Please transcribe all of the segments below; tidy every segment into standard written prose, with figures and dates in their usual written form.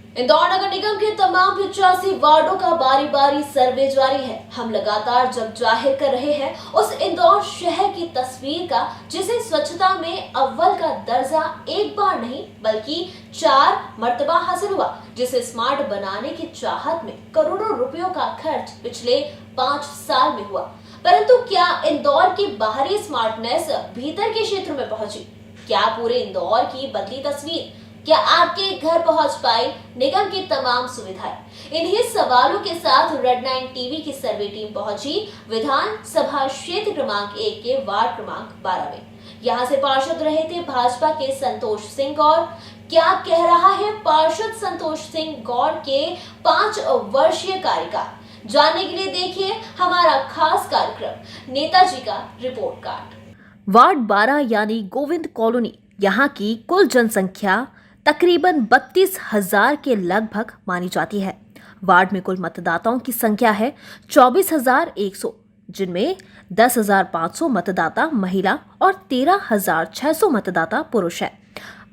इंदौर नगर निगम के तमाम 85 वार्डों का बारी बारी सर्वे जारी है। हम लगातार जग जाहिर कर रहे हैं उस इंदौर शहर की तस्वीर का जिसे स्वच्छता में अव्वल का दर्जा एक बार नहीं बल्कि 4 मर्तबा हासिल हुआ, जिसे स्मार्ट बनाने की चाहत में करोड़ों रुपयों का खर्च पिछले 5 साल में हुआ। परंतु क्या इंदौर की बाहरी स्मार्टनेस भीतर के क्षेत्र में पहुंची? क्या पूरे इंदौर की बदली तस्वीर? क्या आपके घर पहुंच पाई निगम की तमाम सुविधाएं? इन्हीं सवालों के साथ रेड 9 टीवी की सर्वे टीम पहुंची विधानसभा क्षेत्र क्रमांक 1 के वार्ड क्रमांक 12 में। यहां से पार्षद रहे थे भाजपा के संतोष सिंह गौर। क्या कह रहा है पार्षद संतोष सिंह गौर के 5 वर्षीय कार्यकाल? जानने के लिए देखिए हमारा खास कार्यक्रम नेताजी का रिपोर्ट कार्ड। वार्ड 12 यानी गोविंद कॉलोनी, यहाँ की कुल जनसंख्या तकरीबन 32,000 के लगभग मानी जाती है। वार्ड में कुल मतदाताओं की संख्या है 24,100, जिनमें 10,500 मतदाता महिला और 13,600 मतदाता पुरुष है।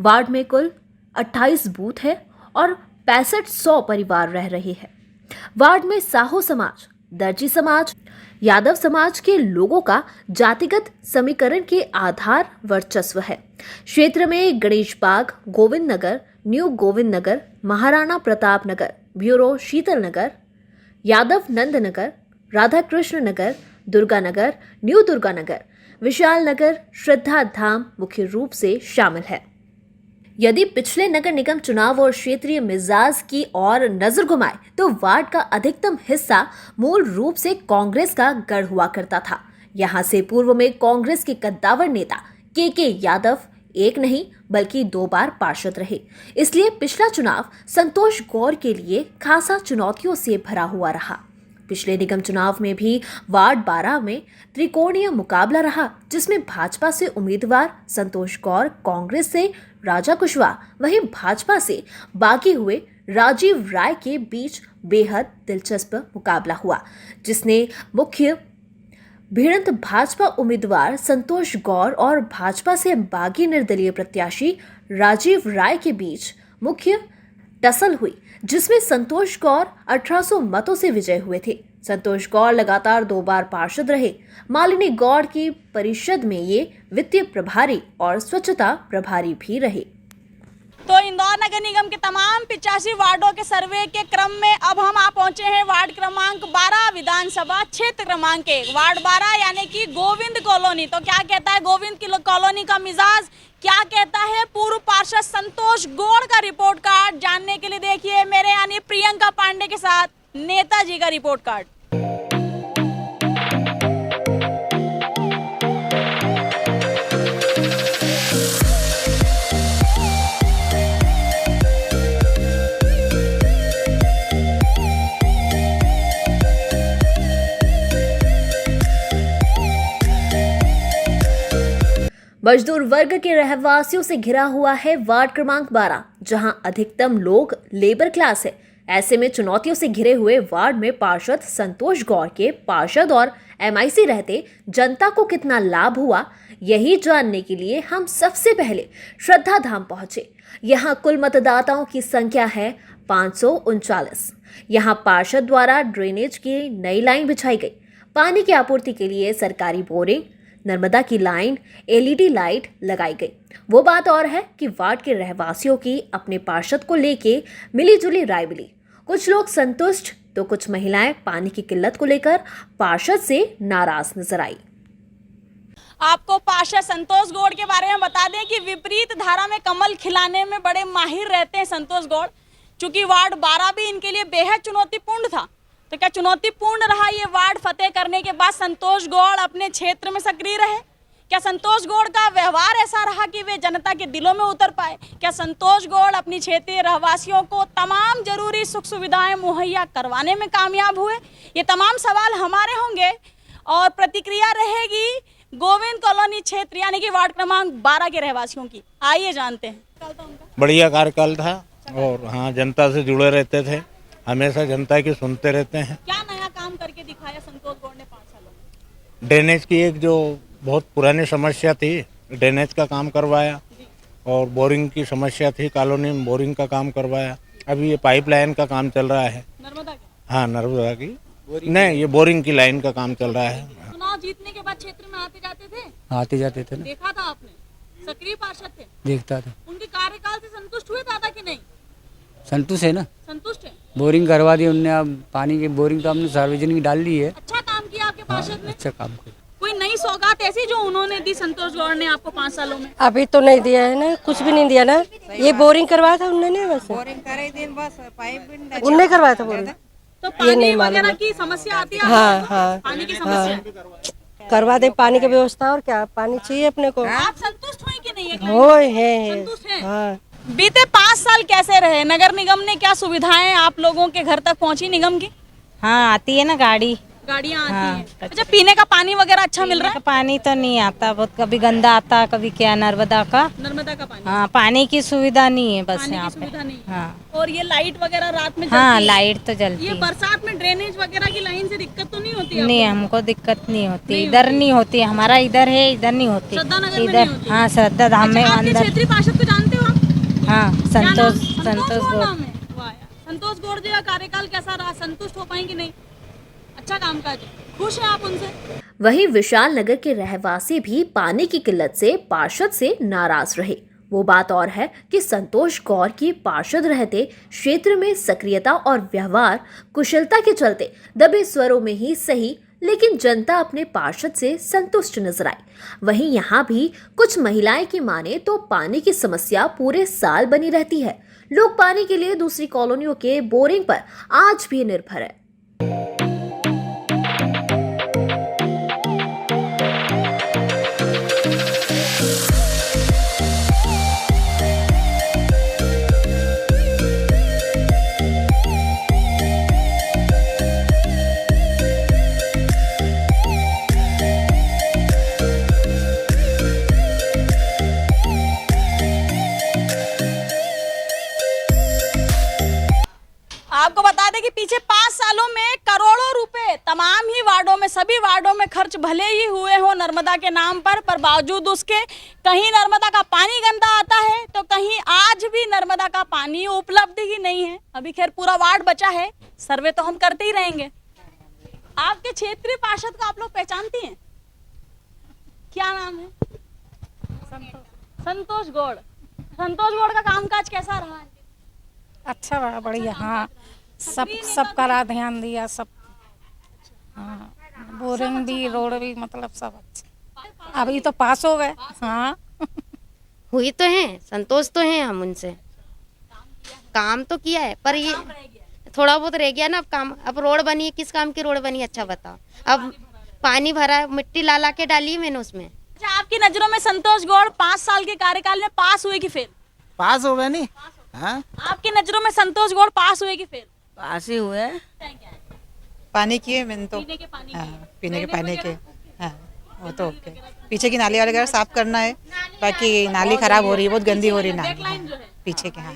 वार्ड में कुल 28 बूथ है और 6500 परिवार रह रहे हैं। वार्ड में साहू समाज, दर्जी समाज, यादव समाज के लोगों का जातिगत समीकरण के आधार वर्चस्व है। क्षेत्र में गणेश बाग, गोविंद नगर, न्यू गोविंद नगर, महाराणा प्रताप नगर, ब्यूरो शीतल नगर, यादव नंद नगर, राधा कृष्ण नगर, दुर्गा नगर, न्यू दुर्गा नगर, विशाल नगर, श्रद्धा धाम मुख्य रूप से शामिल है। यदि पिछले नगर निगम चुनाव और क्षेत्रीय मिजाज की ओर नजर घुमाए तो वार्ड का अधिकतम हिस्सा मूल रूप से कांग्रेस का गढ़ हुआ करता था। यहां से पूर्व में कांग्रेस के कद्दावर नेता के यादव एक नहीं बल्कि 2 बार पार्षद रहे। इसलिए पिछला चुनाव संतोष गौर के लिए खासा चुनौतियों से भरा हुआ रहा। पिछले निगम चुनाव में भी वार्ड 12 में त्रिकोणीय मुकाबला रहा, जिसमें भाजपा से उम्मीदवार संतोष गौर, कांग्रेस से राजा कुशवाहा, वहीं भाजपा से बागी हुए राजीव राय के बीच बेहद दिलचस्प मुकाबला हुआ, जिसने मुख्य भिड़ंत भाजपा उम्मीदवार संतोष गौर और भाजपा से बागी निर्दलीय प्रत्याशी राजीव राय के बीच मुख्य टसल हुई, जिसमें संतोष गौर 1800 मतों से विजय हुए थे। संतोष गौर लगातार 2 बार पार्षद रहे। मालिनी गौड़ की परिषद में ये वित्तीय प्रभारी और स्वच्छता प्रभारी भी रहे। तो इंदौर नगर निगम के तमाम 85 वार्डों के सर्वे के क्रम में अब हम आ पहुंचे हैं वार्ड क्रमांक 12 विधानसभा क्षेत्र क्रमांक 1 वार्ड 12 यानी कि गोविंद कॉलोनी। तो क्या कहता है गोविंद की कॉलोनी का मिजाज, क्या कहता है पूर्व पार्षद संतोष गौड़ का रिपोर्ट कार्ड? जानने के लिए देखिए मेरे यानी प्रियंका पांडे के साथ नेताजी का रिपोर्ट कार्ड। मजदूर वर्ग के रहवासियों से घिरा हुआ है वार्ड क्रमांक 12, जहां अधिकतम लोग लेबर क्लास है। ऐसे में चुनौतियों से घिरे हुए वार्ड में पार्षद संतोष गौर के पार्षद और एमआईसी रहते जनता को कितना लाभ हुआ, यही जानने के लिए हम सबसे पहले श्रद्धा धाम पहुंचे। यहां कुल मतदाताओं की संख्या है 539। यहां पार्षद द्वारा ड्रेनेज की नई लाइन बिछाई गई। पानी की आपूर्ति के लिए सरकारी बोरिंग, नर्मदा की लाइन, एलईडी लाइट लगाई गई। वो बात और है कि वार्ड के रहवासियों की अपने पार्षद को लेके मिलीजुली राय मिली। कुछ लोग संतुष्ट तो कुछ महिलाएं पानी की किल्लत को लेकर पार्षद से नाराज नजर आई। आपको पार्षद संतोष गौड़ के बारे में बता दें कि विपरीत धारा में कमल खिलाने में बड़े माहिर रहते हैं संतोष गौड़। चूंकि वार्ड 12 भी इनके लिए बेहद चुनौतीपूर्ण था, तो क्या चुनौतीपूर्ण रहा ये वार्ड फतेह करने के बाद संतोष गौड़ अपने क्षेत्र में सक्रिय रहे? क्या संतोष गौड़ का व्यवहार ऐसा रहा कि वे जनता के दिलों में उतर पाए? क्या संतोष गौड़ अपनी क्षेत्रीय रहवासियों को तमाम जरूरी सुख सुविधाएं मुहैया करवाने में कामयाब हुए? ये तमाम सवाल हमारे होंगे और प्रतिक्रिया रहेगी गोविंद कॉलोनी क्षेत्र यानी कि वार्ड क्रमांक 12 के रहवासियों की। आइए जानते हैं। बढ़िया कार्यकाल था और हाँ, जनता से जुड़े रहते थे, हमेशा जनता की सुनते रहते हैं। क्या नया काम करके दिखाया संतोष गौड़ ने 5 सालों में? ड्रेनेज की एक जो बहुत पुरानी समस्या थी, ड्रेनेज का काम करवाया और बोरिंग की समस्या थी, कॉलोनी में बोरिंग का काम करवाया अभी ये पाइपलाइन का काम चल रहा है। नर्मदा के हाँ, नर्मदा की नहीं, ये बोरिंग की लाइन का काम चल रहा है। चुनाव जीतने के बाद क्षेत्र में आते जाते थे, आते जाते थे ना, देखा था आपने, सक्रिय पार्षद थे, देखता था। उनके कार्यकाल से संतुष्ट हुए दादा कि नहीं? संतुष्ट है ना, संतुष्ट है। बोरिंग करवा दी उनने, अब पानी की बोरिंग तो हमने सार्वजनिक डाल ली है। अच्छा काम किया आपके पार्षद ने। अच्छा काम कर। कोई नई सौगात ऐसी जो उन्होंने दी संतोष गौड़ ने आपको 5 सालों में? अभी तो नहीं दिया है ना, कुछ भी नहीं दिया ना। ये बोरिंग करवाया था उन्होंने, बस बोरिंग करे दिन बस पाइप भी उनने करवाया था बोरिंग। तो पानी वगैरह की समस्या आती है? हाँ हाँ पानी की समस्या करवा दे, पानी की व्यवस्था, और क्या, पानी चाहिए अपने को। आप संतुष्ट हुए कि नहीं? हो है संतुष्ट हैं? हाँ। बीते 5 साल कैसे रहे? नगर निगम ने क्या सुविधाएं आप लोगों के घर तक पहुंची निगम की? हाँ आती है ना गाड़ी। गाड़ियां आती हैं। अच्छा, पीने का पानी वगैरह अच्छा मिल रहा है? पानी तो नहीं आता, बहुत कभी गंदा आता, कभी क्या नर्मदा का। नर्मदा का पानी? हाँ, पानी की सुविधा नहीं है बस पानी यहाँ की पे। सुविधा नहीं। हाँ और ये लाइट वगैरह रात में जलती हाँ, है? लाइट तो जलती ये है। बरसात में ड्रेनेज वगैरह की लाइन से दिक्कत तो नहीं होती आपको? नहीं, हमको दिक्कत नहीं होती, इधर नहीं होती। हमारा इधर है, इधर नहीं होती। श्रद्धा नगर में इधर नहीं होती? हाँ, श्रद्धा धाम में अच्छा, आपके अंदर। क्षेत्रीय पार्षद को जानते हो आप? हाँ, क्या नाम? संतोष गौड़ गौड़। नाम है? वाह यार। संतोष गौड़ जी का कार्यकाल कैसा रहा? संतुष्ट हो पाएंगे नहीं? अच्छा काम काज है, खुश हैं आप उनसे? वहीं विशाल नगर के रहवासी भी पानी की किल्लत से पार्षद से नाराज रहे। वो बात और है कि संतोष गौड़ की पार्षद रहते क्षेत्र में सक्रियता और व्यवहार कुशलता के चलते दबे स्वरों में ही सही, लेकिन जनता अपने पार्षद से संतुष्ट नजर आई। वहीं यहाँ भी कुछ महिलाएं की माने तो पानी की समस्या पूरे साल बनी रहती है। लोग पानी के लिए दूसरी कॉलोनियों के बोरिंग पर आज भी निर्भर है। आपको बता दें कि पीछे 5 सालों में करोड़ों रुपए तमाम ही वार्डों में, सभी वार्डों में खर्च भले ही हुए हो नर्मदा के नाम पर बावजूद उसके कहीं नर्मदा का पानी गंदा आता है तो कहीं आज भी नर्मदा का पानी उपलब्ध ही नहीं है। अभी खैर पूरा वार्ड बचा है, सर्वे तो हम करते ही रहेंगे। आपके क्षेत्रीय पार्षद को आप लोग पहचानती हैं? क्या नाम है? संतोष गौड़। संतोष गौड़ का कामकाज कैसा रहा है? अच्छा रहा, बढ़िया। हाँ, सब करा, ध्यान दिया सब। हाँ, बोरिंग भी, रोड भी, मतलब सब अच्छा। अभी तो पास हो गए। हाँ हुई तो है, संतोष तो है हम उनसे। काम तो किया है, पर ये थोड़ा बहुत रह गया ना अब काम। अब रोड बनी है, किस काम की रोड बनी है? अच्छा बताओ। अब पानी भरा है, मिट्टी ला ला के डाली है मैंने उसमें। अच्छा, आपकी नजरों में संतोष गौड़ 5 साल के कार्यकाल में पास हुए कि फेल? पास हो गए नहीं। हाँ, आपकी नजरों में संतोष गौड़ पास हुए कि फेल? पास ही हुए। पानी की है मैंने तो। पीने के पानी की? हाँ, पीने के पानी के। हाँ, वो तो ओके। पीछे की नाली वगैरह साफ करना है, बाकी नाली खराब हो रही है, बहुत गंदी हो रही है बैकलाइन नाली जो है पीछे के। हाँ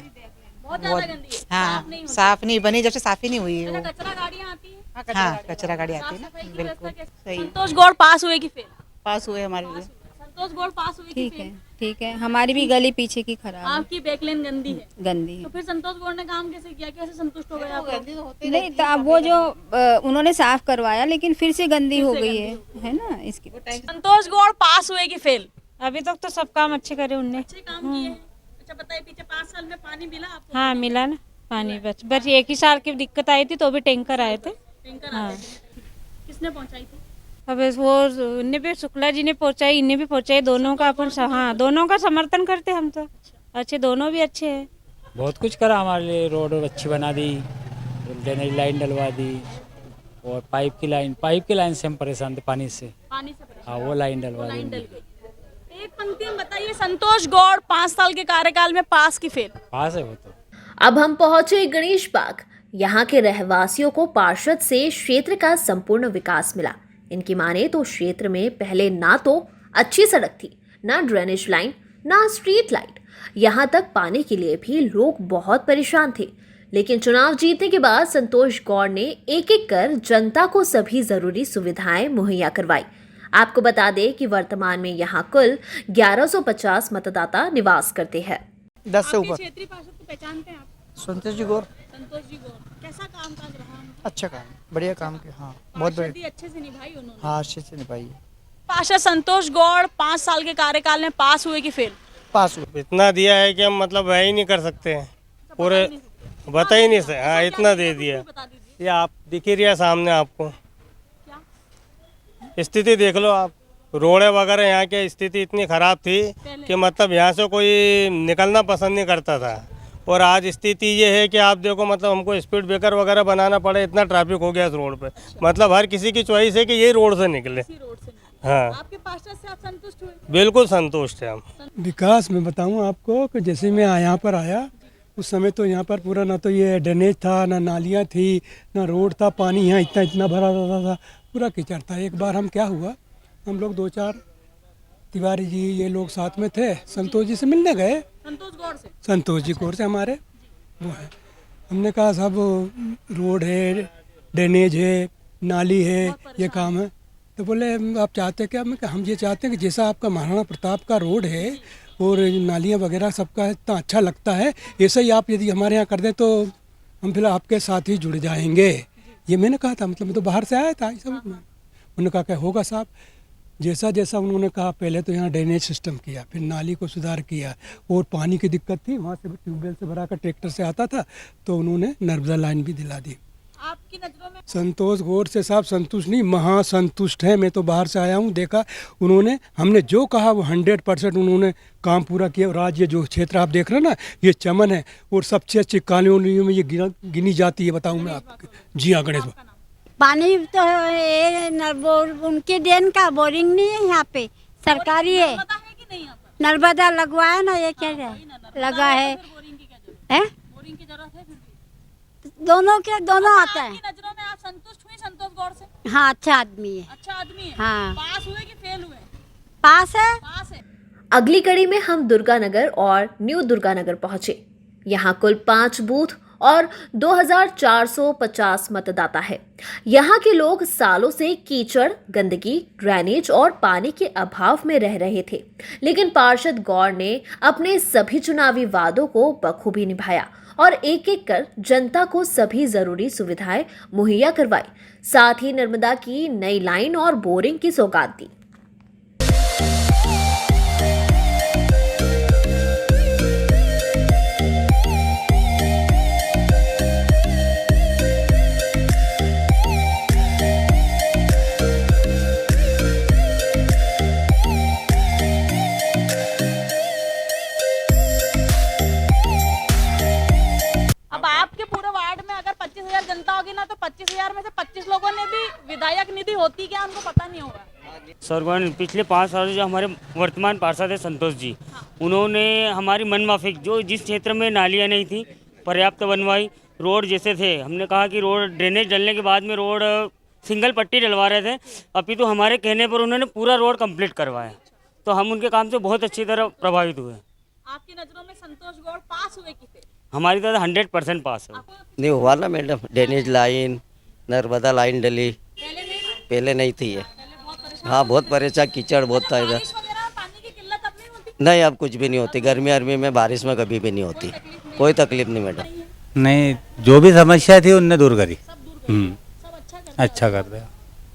बहुत ज्यादा गंदी है, हाँ, साफ नहीं होती। साफ नहीं बनी, जब से साफ ही नहीं हुई है वो। अच्छा, कचरा गाड़ियाँ आती है? हाँ, कचरा गाड़ी आती है साफ सफाई ना, की बिल्कुल व्यवस्था कैसे? सही। संतोष गौड़ पास हुए कि फेल? पास हुए हमारे लिए। संतोष गौड़ पास हुए कि ठीक फेल? है, ठीक है। हमारी भी गली पीछे की खराब है, आपकी बैकलाइन गंदी है, गंदी तो है। फिर संतोष गौड़ ने काम कैसे किया? कैसे संतुष्ट हो गए आप लोग? नहीं तो अब वो जो उन्होंने साफ करवाया, लेकिन फिर से गंदी हो गई है ना इसकी। संतोष गौड़ पास हुए कि फेल? अभी तक तो सब काम अच्छे करे उनने। अच्छे काम किए हैं। अच्छा बताइए, पीछे 5 साल में पानी मिला आपको? हाँ, मिला ना पानी। बस एक ही साल की दिक्कत आई थी तो भी टैंकर आए थे। टैंकर आते थे। किसने पहुंचाई थी? अब वो उन्हें भी शुक्ला जी ने पहुंचाई, इन्हें भी पहुंचाई। दोनों का अपन हाँ, दोनों का समर्थन करते हम तो। अच्छे, दोनों भी अच्छे हैं। बहुत कुछ करा हमारे लिए, रोड अच्छी बना दी, ड्रेनेज लाइन डलवा दी, और पाइप की लाइन से हम परेशान थे पानी से। पानी से परेशान? हाँ, वो लाइन डलवा दी। लाइन डल गई। एक पंक्ति में बताइए, संतोष गौड़ 5 साल के कार्यकाल में पास की फेल? पास है वो तो। अब हम पहुंचे गणेश बाग। यहाँ के रहवासियों को पार्षद से क्षेत्र का संपूर्ण विकास मिला। इनकी माने तो क्षेत्र में पहले ना तो अच्छी सड़क थी, ना ड्रेनेज लाइन, ना स्ट्रीट लाइट। यहाँ तक पानी के लिए भी लोग बहुत परेशान थे। लेकिन चुनाव जीतने के बाद संतोष गौड़ ने एक एक कर जनता को सभी जरूरी सुविधाएं मुहैया करवाई। आपको बता दें कि वर्तमान में यहाँ कुल 1150 मतदाता निवास करते हैं। 10 से ऊपर। क्षेत्रीय पार्षद को पहचानते हैं आप? संतोष जी गौर। संतोष जी गौर, कैसा काम काज रहा? अच्छा काम, बढ़िया काम किया। हाँ बहुत बढ़िया। अच्छे से निभाई उन्होंने। हाँ अच्छे से निभाई है। पार्षद संतोष गौड़ 5 साल के कार्यकाल में पास हुए कि फेल? पास हुए। इतना दिया है कि हम मतलब वह ही नहीं कर सकते हैं पूरे, बता ही नहीं सकते। हाँ इतना दे दिया, ये आप दिख ही रहा सामने आपको, स्थिति देख लो आप। रोडें वगैरह यहाँ की स्थिति इतनी ख़राब थी कि मतलब यहाँ से कोई निकलना पसंद नहीं करता था। और आज स्थिति ये है कि आप देखो मतलब हमको स्पीड ब्रेकर वगैरह बनाना पड़े, इतना ट्रैफिक हो गया इस रोड पे। मतलब हर किसी की चॉइस है कि ये रोड से निकले। हाँ आपके पार्षद से आप संतुष्ट हुए? बिल्कुल संतुष्ट है हम। विकास में बताऊँ आपको कि जैसे मैं यहाँ पर आया उस समय तो यहाँ पर पूरा ना तो ये ड्रेनेज था, ना नालियाँ थी, ना रोड था। पानी यहाँ इतना भरा रहता था, पूरा कीचड़ था। एक बार हम क्या हुआ, हम लोग 2-4 तिवारी जी ये लोग साथ में थे, संतोष जी से मिलने गए। संतोष जी गौर से हमारे वो है। हमने कहा साहब रोड है, ड्रेनेज है, नाली है, ये काम है। तो बोले आप चाहते क्या? मैं हम ये चाहते हैं कि जैसा आपका महाराणा प्रताप का रोड है और नालियाँ वगैरह सबका इतना अच्छा लगता है, ऐसा ही आप यदि हमारे यहाँ कर दें तो हम फिर आपके साथ ही जुड़ जाएंगे। ये मैंने कहा था, मतलब मैं तो बाहर से आया था। उन्होंने कहा क्या होगा साहब, जैसा जैसा उन्होंने कहा। पहले तो यहाँ ड्रेनेज सिस्टम किया, फिर नाली को सुधार किया, और पानी की दिक्कत थी, वहाँ से ट्यूबवेल से भरा कर ट्रैक्टर से आता था, तो उन्होंने नर्मदा लाइन भी दिला दी। आपकी नजरों में संतोष गौर से साहब संतुष्ट नहीं, महासंतुष्ट है। मैं तो बाहर से आया हूँ, देखा उन्होंने, हमने जो कहा वो 100% उन्होंने काम पूरा किया। और आज ये जो क्षेत्र आप देख रहे हैं ना, ये चमन है और सबसे अच्छी कॉलोनियों में ये गिनी जाती है। बताऊँ मैं आपको? जी हाँ गणेश। पानी तो उनके देन का बोरिंग नहीं है, यहाँ पे सरकारी है। नर्मदा लगवाया ना, ये क्या लगा है? दोनों आता है। नजरों में आप संतुष्ट हुई संतोष गौड़ से? हाँ अच्छा आदमी है। अच्छा आदमी है। हाँ पास हुए कि फेल हुए? पास है। पास है। अगली कड़ी में हम दुर्गानगर और न्यू दुर्गानगर पहुंचे। यहाँ कुल 5 बूथ और 2450 मतदाता है। यहाँ के लोग सालों से कीचड़, गंदगी, ड्रेनेज और पानी के अभाव में रह रहे थे, लेकिन पार्षद गौड़ ने अपने सभी चुनावी वादों को बखूबी निभाया और एक एक कर जनता को सभी जरूरी सुविधाएं मुहैया करवाई। साथ ही नर्मदा की नई लाइन और बोरिंग की सौगात दी। जनता होगी ना, तो 25,000 में से 25 लोगों ने भी विधायक निधि होती क्या उनको पता नहीं होगा। सर पिछले 5 साल जो हमारे वर्तमान पार्षद है संतोष जी, उन्होंने हमारी मनमाफिक जो जिस क्षेत्र में नालियाँ नहीं थी पर्याप्त बनवाई। रोड जैसे थे, हमने कहा कि रोड ड्रेनेज डलने के बाद में रोड सिंगल पट्टी डलवा रहे थे, अभी तो हमारे कहने पर उन्होंने पूरा रोड कंप्लीट करवाया, तो हम उनके काम से बहुत अच्छी तरह प्रभावित हुए। आपकी नज़रों में संतोष गौड़ पास हुए कि फेल? हमारी तरह 100% पास है। नहीं हुआ ना madam, drainage line, Narmada line डली, पहले नहीं थी ये। हाँ बहुत परेशान, कीचड़ बहुत था इधर। नहीं अब कुछ भी नहीं होती, गर्मी अर्मी में बारिश में कभी भी नहीं होती, कोई तकलीफ नहीं मैडम। नहीं, जो भी समस्या थी उनने दूर करी। अच्छा कर दिया।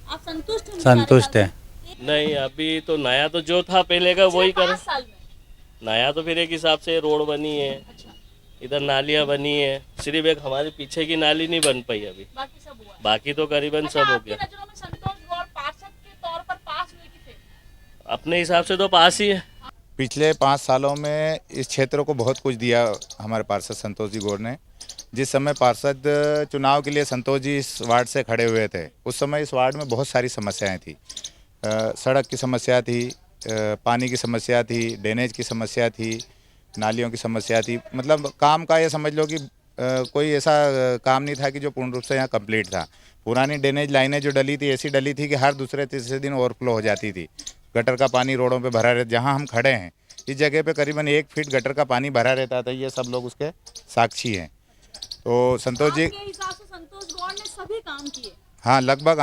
आप संतुष्ट हैं? संतुष्ट है। नहीं अभी तो नया तो जो था पहले का वही कर, नया तो फिर एक हिसाब से रोड बनी है, इधर नालियाँ बनी है, सिर्फ एक हमारे पीछे की नाली नहीं बन पाई अभी, बाकी तो करीबन सब हो गया। अपने हिसाब से तो पास ही है। पिछले 5 सालों में इस क्षेत्र को बहुत कुछ दिया हमारे पार्षद संतोष जी गौड़ ने। जिस समय पार्षद चुनाव के लिए संतोष जी इस वार्ड से खड़े हुए थे, उस समय इस वार्ड में बहुत सारी समस्याएं थी। सड़क की समस्या थी, पानी की समस्या थी, ड्रेनेज की समस्या थी, नालियों की समस्या थी। मतलब काम का ये समझ लो कि कोई ऐसा काम नहीं था कि जो पूर्ण रूप से यहाँ कंप्लीट था। पुरानी ड्रेनेज लाइनें जो डली थी ऐसी डली थी कि हर दूसरे तीसरे दिन ओवरफ्लो हो जाती थी। गटर का पानी रोडों पे भरा रहता, जहाँ हम खड़े हैं इस जगह पे करीबन 1 फीट गटर का पानी भरा रहता था। ये सब लोग उसके साक्षी हैं। तो संतोष जी के हिसाब से संतोष गौड़ ने सभी काम किए। हाँ, लगभग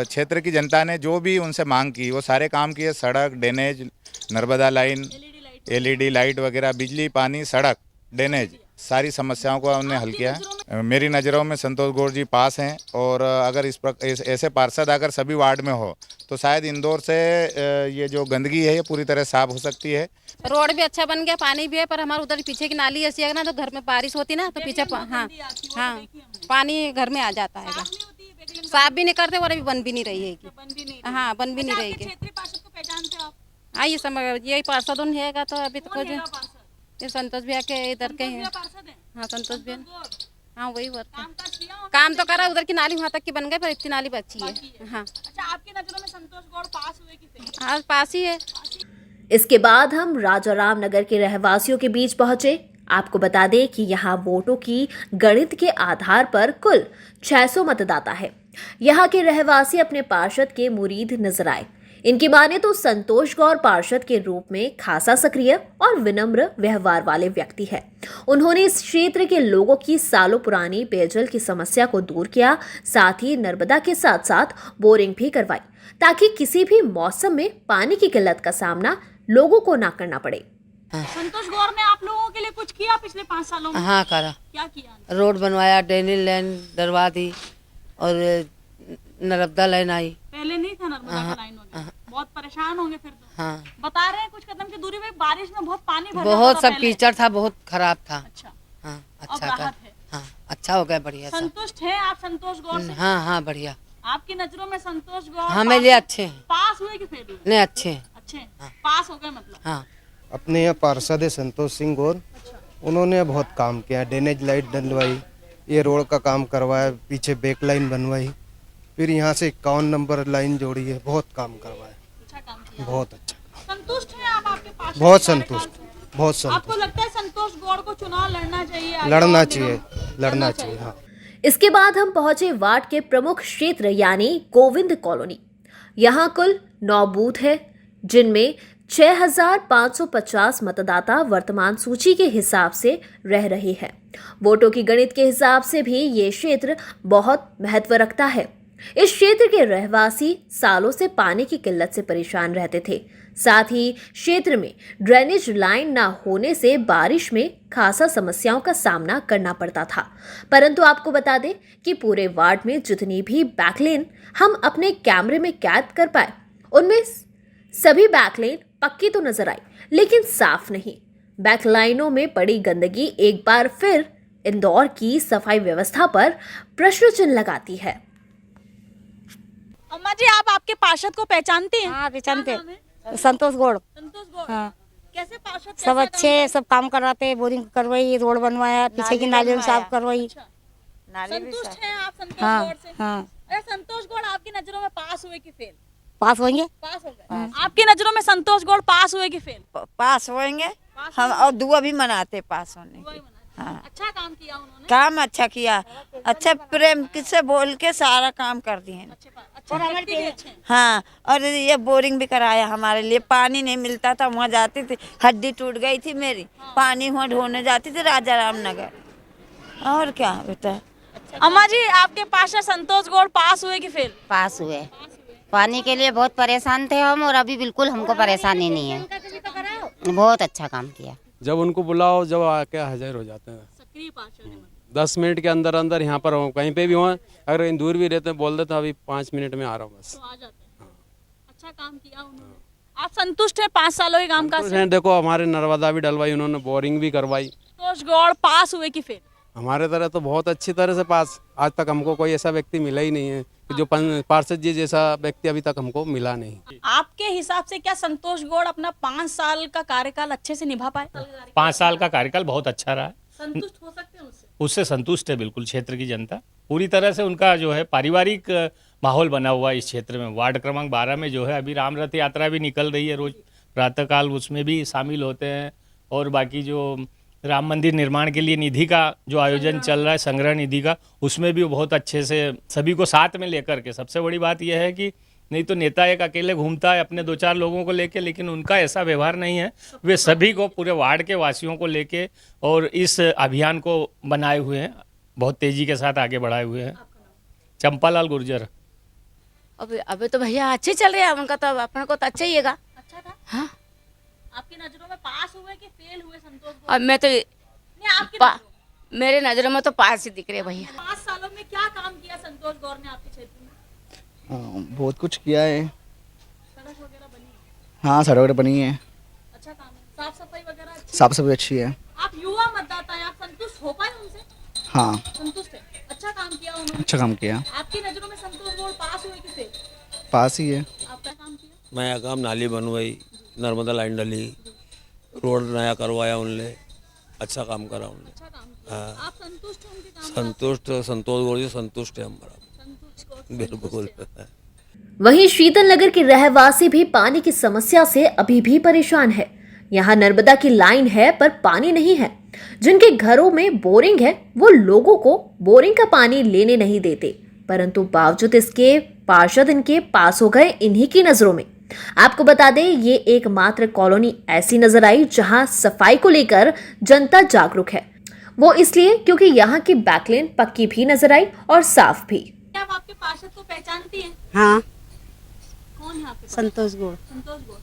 क्षेत्र की जनता ने जो भी उनसे मांग की वो सारे काम किए। सड़क, drainage, Narmada line, LED light वगैरह, बिजली, पानी, सड़क, ड्रेनेज, सारी समस्याओं को उन्होंने हल किया है। मेरी नज़रों में संतोष गौड़ जी पास हैं, और अगर ऐसे पार्षद अगर सभी वार्ड में हो तो शायद इंदौर से ये जो गंदगी है ये पूरी तरह साफ हो सकती है। रोड भी अच्छा बन गया, पानी भी है, पर हमारे उधर पीछे की नाली ऐसी है ना, तो घर में बारिश होती ना तो पीछे हाँ पानी घर में आ जाता है। साफ भी नहीं करते और अभी बन भी नहीं रही है। हाँ बन भी नहीं रही है। हाँ ये समझ यही पार्षद है तो अभी तो खोज ये संतोष भैया के इधर के हैं। हाँ संतोष भैया, हाँ वही वर्क काम तो करा, उधर की नाली वहाँ तक की बन गई, पर इतनी नाली बची है। हाँ अच्छा, आपकी नजरों में संतोष गौड़ पास हुए कि फेल? हाँ पास ही है। इसके बाद हम राजाराम नगर के रहवासियों के बीच पहुंचे। आपको बता दें कि यहाँ वोटों की गणित के आधार पर कुल 600 मतदाता है। यहाँ के रहवासी अपने पार्षद के मुरीद नजर आए। इनकी माने तो संतोष गौड़ पार्षद के रूप में खासा सक्रिय और विनम्र व्यवहार वाले व्यक्ति है। उन्होंने इस क्षेत्र के लोगों की सालों पुरानी पेयजल की समस्या को दूर किया, साथ ही नर्मदा के साथ साथ बोरिंग भी करवाई, ताकि किसी भी मौसम में पानी की किल्लत का सामना लोगों को ना करना पड़े। संतोष गौड़ ने आप लोगों के लिए कुछ किया पिछले 5 सालों में? हाँ करा। क्या किया? रोड बनवाया, ड्रेनेज लाइन डलवा दी और नर्मदा लाइन आई। पहले नहीं था नर्मदा का लाइन वगैरह, बहुत परेशान होंगे फिर तो। हाँ बता रहे हैं कुछ कदम की दूरी में बारिश में बहुत पानी भर बहुत सब कीचड़ था, बहुत खराब था। अच्छा हाँ अब अच्छा राहत है। हाँ अच्छा हो गया, बढ़िया। संतुष्ट है आप संतोष गौड़ से? हाँ हाँ बढ़िया। आपकी नजरों में संतोष गौड़ हमें लिए अच्छे हैं। पास हुए कि फेल हुए? नहीं अच्छे हैं। अच्छे पास हो गए मतलब। हाँ अपने यहाँ पार्षद है संतोष सिंह गौड़, उन्होंने बहुत काम किया। ड्रेनेज लाइट डलवाई, ये रोड का काम करवाया, पीछे बैक लाइन बनवाई, फिर यहाँ से 51 नंबर लाइन जोड़ी है, बहुत काम करवाया। अच्छा काम किया, बहुत अच्छा। संतुष्ट है आप आपके पास? बहुत संतुष्ट, बहुत संतुष्ट। आपको लगता है संतोष गौड़ को चुनाव लड़ना चाहिए? लड़ना चाहिए, लड़ना चाहिए। हाँ इसके बाद हम पहुंचे वार्ड के प्रमुख क्षेत्र यानी गोविंद कॉलोनी। यहाँ कुल 9 बूथ है, जिनमें 6,550 मतदाता वर्तमान सूची के हिसाब से रह रहे हैं। वोटों की गणित के हिसाब से भी ये क्षेत्र बहुत महत्व रखता है। इस क्षेत्र के रहवासी सालों से पानी की किल्लत से परेशान रहते थे। साथ ही क्षेत्र में ड्रेनेज लाइन न होने से बारिश में खासा समस्याओं का सामना करना पड़ता था। परंतु आपको बता दें कि पूरे वार्ड में जितनी भी बैकलेन हम अपने कैमरे में कैद कर पाए, उनमें सभी बैकलेन पक्की तो नजर आई, लेकिन साफ नहीं। बैकलाइनों में पड़ी गंदगी एक बार फिर इंदौर की सफाई व्यवस्था पर प्रश्न चिन्ह लगाती है। अम्मा जी, आप आपके पार्षद को पहचानती हैं? हाँ पहचानते, संतोष गौड़। संतोष गौड़ हाँ कैसे पार्षद? सब अच्छे, सब काम करवाते, बोरिंग करवाई, रोड बनवाया, पीछे की नालियों साफ करवाई। संतुष्ट हैं आप संतोष हाँ गौड़ से? हाँ। अरे संतोष गौड़ आपकी नजरों में पास हुए कि फेल? पास होंगे। पास हो गए। आपकी नजरों में संतोष गौड़ पास हुए कि फेल? पास होंगे हम, और दुआ भी मनाते पास होने की। हाँ अच्छा काम किया उन्होंने। काम अच्छा किया, अच्छा प्रेम से बोल के सारा काम कर दिए। हाँ और ये बोरिंग भी कराया हमारे लिए। पानी नहीं मिलता था, वहाँ जाती थी, हड्डी टूट गई थी मेरी, पानी वहाँ ढोने जाती थी राजाराम नगर। और क्या बेटा? अम्मा जी, आपके पार्षद संतोष गौड़ पास हुए कि फेल? पास हुए। पानी के लिए बहुत परेशान थे हम, और अभी बिल्कुल हमको परेशानी नहीं है। बहुत अच्छा काम किया। जब उनको बुलाओ, जब आके हाजिर हो जाते हैं। सक्रिय पार्षद है। 10 मिनट के अंदर अंदर यहाँ पर कहीं पे भी हो, अगर कहीं दूर भी रहते हैं बोल देते हैं अभी 5 मिनट में आ रहा हूँ बस। तो आ जाते हैं। अच्छा काम किया उन्होंने। आप संतुष्ट हैं 5 सालों के काम का? देखो हमारे नर्मदा भी डलवाई उन्होंने, बोरिंग भी करवाई। संतोष गौड़ पास हुए कि फेल? हमारे तरह तो बहुत अच्छी तरह से पास। आज तक हमको कोई ऐसा व्यक्ति मिला ही नहीं है जो पार्षद जी जैसा व्यक्ति अभी तक हमको मिला नहीं। आपके हिसाब से क्या संतोष गौड़ अपना 5 साल का कार्यकाल अच्छे से निभा पाए? 5 साल का कार्यकाल बहुत अच्छा रहा है। संतुष्ट हो सकते हैं उससे? उससे संतुष्ट है बिल्कुल क्षेत्र की जनता पूरी तरह से। उनका जो है पारिवारिक माहौल बना हुआ है इस क्षेत्र में। वार्ड क्रमांक 12 में जो है अभी राम रथ यात्रा भी निकल रही है रोज प्रातःकाल, उसमें भी शामिल होते हैं। और बाकी जो राम मंदिर निर्माण के लिए निधि का जो आयोजन चल रहा है, संग्रह निधि का, उसमें भी वो बहुत अच्छे से सभी को साथ में लेकर के। सबसे बड़ी बात यह है कि नहीं तो नेता एक अकेले घूमता है अपने 2-4 लोगों को लेके, लेकिन उनका ऐसा व्यवहार नहीं है। वे सभी को, पूरे वार्ड के वासियों को लेके और इस अभियान को बनाए हुए हैं, बहुत तेजी के साथ आगे बढ़ाए हुए हैं। चंपालाल गुर्जर। अभी तो भैया अच्छे चल रहे हैं, उनका तो अपने को तो अच्छा ही है। अच्छा था? हाँ। आपकी नजरों में पास हुए कि फेल हुए संतोष गौड़? अब मैं तो नहीं, हैं आपकी मेरे नज़रों में तो पास ही दिख रहे भैया। 5 सालों में क्या काम किया संतोष गौर ने आपके क्षेत्र में? बहुत कुछ किया है। सड़क वगैरह बनी है? हाँ, सड़क वगैरह बनी है। अच्छा काम है। साफ सफाई वगैरह अच्छी साफ सफाई अच्छी है। आप युवा मतदाता हैं, आप संतुष्ट हो पाए उनसे? हाँ, संतुष्ट है। अच्छा काम किया उन्होंने। अच्छा काम किया। आपकी नजरों में संतोष गौड़ पास हुए कि फेल? पास ही है। आपका काम किया? नया काम, नाली बनवाई, नर्मदा लाइन डली, रोड नया करवाया उनने, अच्छा काम करा उनने। अच्छा काम किया। हाँ। आप संतुष्ट हो उनके काम? संतुष्ट, संतोष गौड़ जी संतुष्ट है हमारा, बिल्कुल। वहीं शीतल नगर के रहवासी भी पानी की समस्या से अभी भी परेशान है। यहाँ नर्मदा की लाइन है पर पानी नहीं है। जिनके घरों में बोरिंग है वो लोगों को बोरिंग का पानी लेने नहीं देते, परंतु बावजूद इसके पार्षद इनके पास हो गए इन्हीं की नजरों में। आपको बता दें, ये एकमात्र कॉलोनी ऐसी नजर आई जहां सफाई को लेकर जनता जागरूक है। वो इसलिए क्योंकि यहाँ की बैकलेन पक्की भी नजर आई और साफ भी। क्या आप आपके पार्षद को पहचानती हैं? हाँ। कौन है आपके? संतोष गौड़। संतोष गौड़।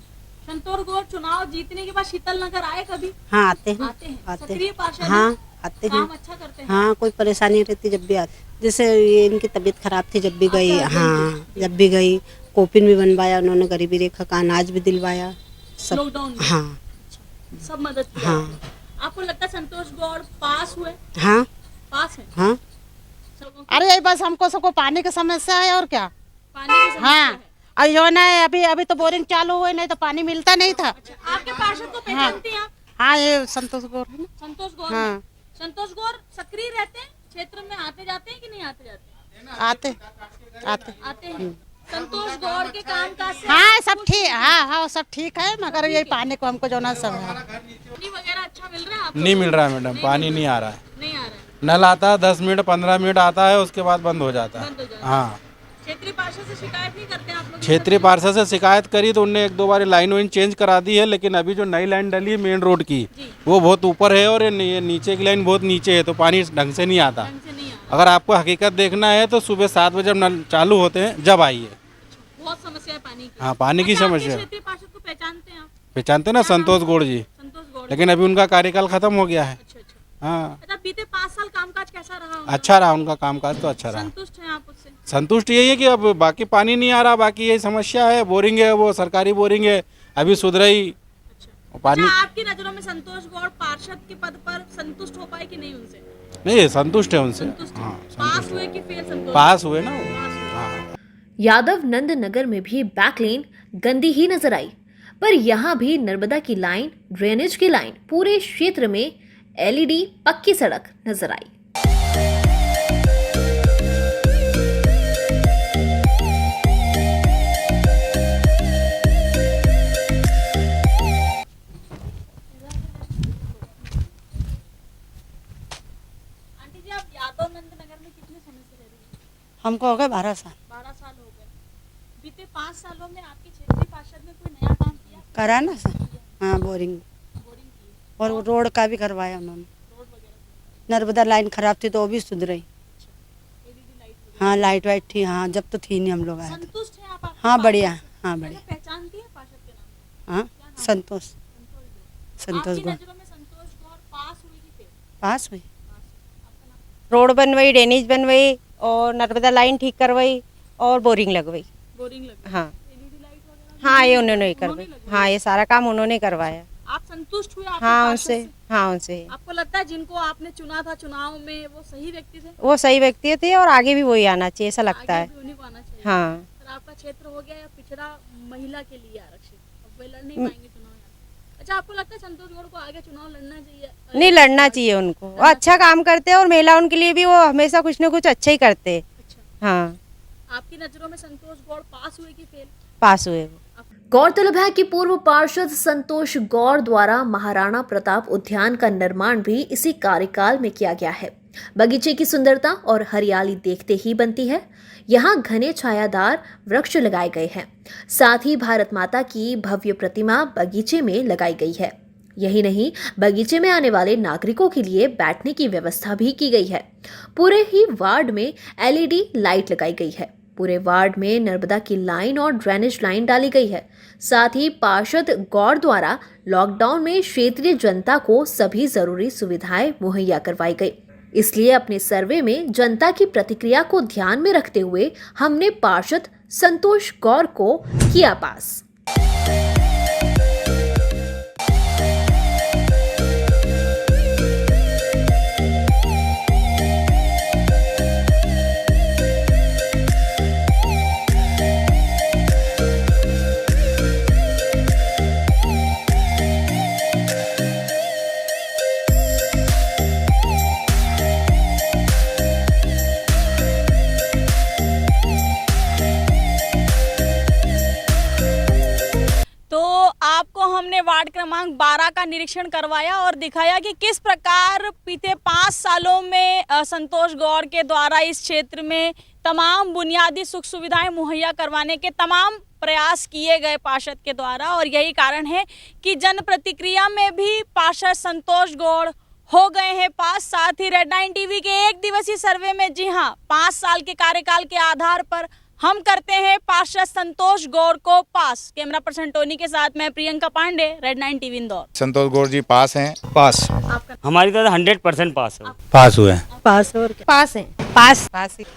संतोष गौड़ चुनाव जीतने के बाद शीतल नगर आए कभी? हाँ, आते हैं। सक्रिय पार्षद हैं? हाँ, आते हैं। काम अच्छा करते हैं? हाँ, कोई परेशानी रहती जब भी आते। जैसे ये इनकी तबीयत खराब थी, जब भी गई। हाँ, जब भी गई। कोपिन भी बनवाया उन्होंने, गरीबी रेखा का अनाज भी दिलवाया, सब। लॉकडाउन में? हाँ, सब मदद किया। हाँ। आपको लगता है संतोष गौड़ पास हुए? हाँ, पास है। हाँ। अरे यही बस हमको सबको पानी की समस्या है और क्या। पानी की समस्या हाँ, है। और जो ना अभी तो बोरिंग चालू हुए, नहीं तो पानी मिलता नहीं था। आपके पार्षद को पहचानती हैं आप? हाँ, ये संतोष गौड़ है ना। संतोष गौड़। हाँ। संतोष गौड़ सक्रिय रहते हैं क्षेत्र में, आते जाते हैं कि नहीं आते जाते? आते हैं। संतोष गौड़ के काम काज से हाँ, सब ठीक। हाँ, सब ठीक है, मगर यही पानी को हमको जो ना सब पानी वगैरह अच्छा मिल रहा है आपको? नहीं मिल रहा है मैडम, पानी नहीं आ रहा है। नहीं आ रहा है। नल आता है 10 मिनट 15 मिनट आता है, उसके बाद बंद हो जाता है। हाँ, क्षेत्रीय पार्षद से शिकायत नहीं करते आप लोग? क्षेत्रीय पार्षद से शिकायत करी तो उनने 1-2 बार लाइन वाइन चेंज करा दी है, लेकिन अभी जो नई लाइन डली है मेन रोड की, वो बहुत ऊपर है और ये नीचे की लाइन बहुत नीचे है, तो पानी ढंग से नहीं आता। अगर आपको हकीकत देखना है तो सुबह 7 बजे जब नल चालू होते हैं जब आइए। बहुत समस्या है पानी की। हाँ, पानी की समस्या। क्षेत्रीय पार्षद को पहचानते हैं आप? पहचानते ना, संतोष गौड़ जी। संतोष गौड़। लेकिन अभी उनका कार्यकाल खत्म हो गया है। हाँ, अच्छा, बीते 5 साल कामकाज कैसा रहा? अच्छा रहा उनका कामकाज, तो अच्छा रहा। संतुष्ट हैं आप उससे? संतुष्ट यही है कि अब बाकी पानी नहीं आ रहा, बाकी यही समस्या है। बोरिंग है, वो सरकारी बोरिंग है, अभी सुधराई पानी। अच्छा, आपकी नजरों में संतोष गौड़ पार्षद के पद पर संतुष्ट हो पाए कि नहीं उनसे? नहीं, संतुष्ट है उनसे। हाँ, पास हुए कि फेल? संतोष पास हुए ना। हाँ। यादव नंद नगर में भी बैकलेन गंदी ही नजर आई, पर यहाँ भी नर्मदा की लाइन, ड्रेनेज की लाइन, पूरे क्षेत्र में एलईडी पक्की सड़क नजर आई। आंटी जी, आप यादव नंद नगर में कितने समय से रह रही हैं? हमको हो गए 12 साल। 12 साल हो गए। बीते 5 सालों में आपके क्षेत्रीय पार्षद ने कोई नया काम किया? करा ना सर। हाँ, बोरिंग और रोड का भी करवाया उन्होंने। नर्मदा लाइन खराब थी तो वो भी सुधराई। हाँ, लाइट वाइट थी। हाँ, जब तो थी नहीं, हम लोग आए थे। संतुष्ट हैं आप? हाँ, बढ़िया। हाँ, बढ़िया। पहचानती है पार्षद के नाम? हाँ, संतोष। संतोष गौड़। नजरों में संतोष गौड़ पास हुई कि फेल? पास हुई। रोड बनवाई, ड्रेनेज बनवाई और नर्मदा लाइन ठीक करवाई और बोरिंग लगवाई। बोरिंग लगवाई। हाँ, हाँ, ये उन्होंने करवाई। हाँ, ये सारा काम उन्होंने करवाया। आप संतुष्ट हुए? हाँ, उनसे। हाँ, उनसे। आपको लगता है जिनको आपने चुना था चुनाव में वो सही व्यक्ति थे? वो सही व्यक्ति थे और आगे भी वही आना चाहिए, ऐसा लगता है। उन्हीं को आना चाहिए। हाँ। सर, आपका क्षेत्र हो गया या पिछड़ा महिला के लिए आरक्षित, अब वे लड़ नहीं पाएंगे चुनाव? अच्छा, आपको लगता है संतोष गौड़ को आगे चुनाव लड़ना चाहिए? नहीं, लड़ना चाहिए उनको। वो अच्छा काम करते हैं और महिला उनके लिए भी वो हमेशा कुछ न कुछ अच्छा ही करते। हाँ। आपकी नजरों में संतोष गौड़ पास हुए कि फेल? पास हुए वो। गौरतलब है कि पूर्व पार्षद संतोष गौड़ द्वारा महाराणा प्रताप उद्यान का निर्माण भी इसी कार्यकाल में किया गया है। बगीचे की सुंदरता और हरियाली देखते ही बनती है। यहाँ घने छायादार वृक्ष लगाए गए हैं, साथ ही भारत माता की भव्य प्रतिमा बगीचे में लगाई गई है। यही नहीं, बगीचे में आने वाले नागरिकों के लिए बैठने की व्यवस्था भी की गई है। पूरे ही वार्ड में एलईडी लाइट लगाई गई है। पूरे वार्ड में नर्मदा की लाइन और ड्रेनेज लाइन डाली गई है। साथ ही पार्षद गौड़ द्वारा लॉकडाउन में क्षेत्रीय जनता को सभी जरूरी सुविधाएं मुहैया करवाई गई। इसलिए अपने सर्वे में जनता की प्रतिक्रिया को ध्यान में रखते हुए हमने पार्षद संतोष गौड़ को किया पास। आपको हमने वार्ड क्रमांक 12 का निरीक्षण करवाया और दिखाया कि किस प्रकार बीते 5 सालों में संतोष गौड़ के द्वारा इस क्षेत्र में तमाम बुनियादी सुख सुविधाएं मुहैया करवाने के तमाम प्रयास किए गए पार्षद के द्वारा। और यही कारण है कि जन प्रतिक्रिया में भी पार्षद संतोष गौड़ हो गए हैं पास। साथ ही रेड 9 टीवी के एक दिवसीय सर्वे में जी हाँ 5 साल के कार्यकाल के आधार पर हम करते हैं पार्षद संतोष गौड़ को पास। कैमरा पर्सन टोनी के साथ मैं प्रियंका पांडे, रेड 9 टीवी इंदौर। संतोष गौड़ जी पास हैं। पास हमारी तरफ 100% पास है। पास हुए पास और पास है। पास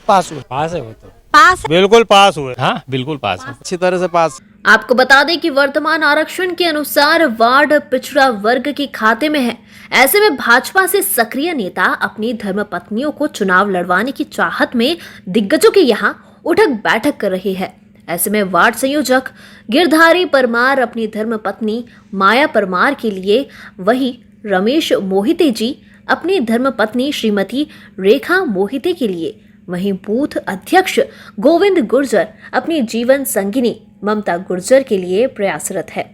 पास हुए पास है वो तो पास बिल्कुल पास हुए। हाँ बिल्कुल पास है। अच्छी तरह से पास। आपको बता दें कि वर्तमान आरक्षण के अनुसार वार्ड पिछड़ा वर्ग के खाते में है। ऐसे में भाजपा से सक्रिय नेता अपनी धर्मपत्नियों को चुनाव लड़वाने की चाहत में दिग्गजों के यहाँ उठक बैठक कर रही है। ऐसे में वार्ड संयोजक गिरधारी परमार अपनी धर्मपत्नी माया परमार के लिए, वही रमेश मोहिते जी अपनी धर्मपत्नी श्रीमती रेखा मोहिते के लिए, वहीं बूथ अध्यक्ष गोविंद गुर्जर अपनी जीवन संगिनी ममता गुर्जर के लिए प्रयासरत है।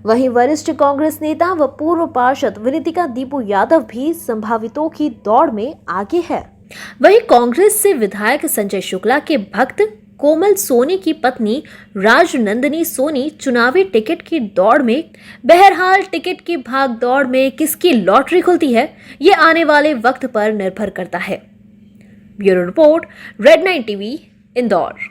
वहीं वरिष्ठ कांग्रेस नेता व पूर्व पार्षद विनितिका दीपू यादव भी संभावितों की दौड़ में आगे है। वहीं कांग्रेस से विधायक संजय शुक्ला के भक्त कोमल सोनी की पत्नी राजनंदिनी सोनी चुनावी टिकट की दौड़ में। बहरहाल टिकट की भाग दौड़ में किसकी लॉटरी खुलती है, ये आने वाले वक्त पर निर्भर करता है। Bureau report, red 9 TV, Indore.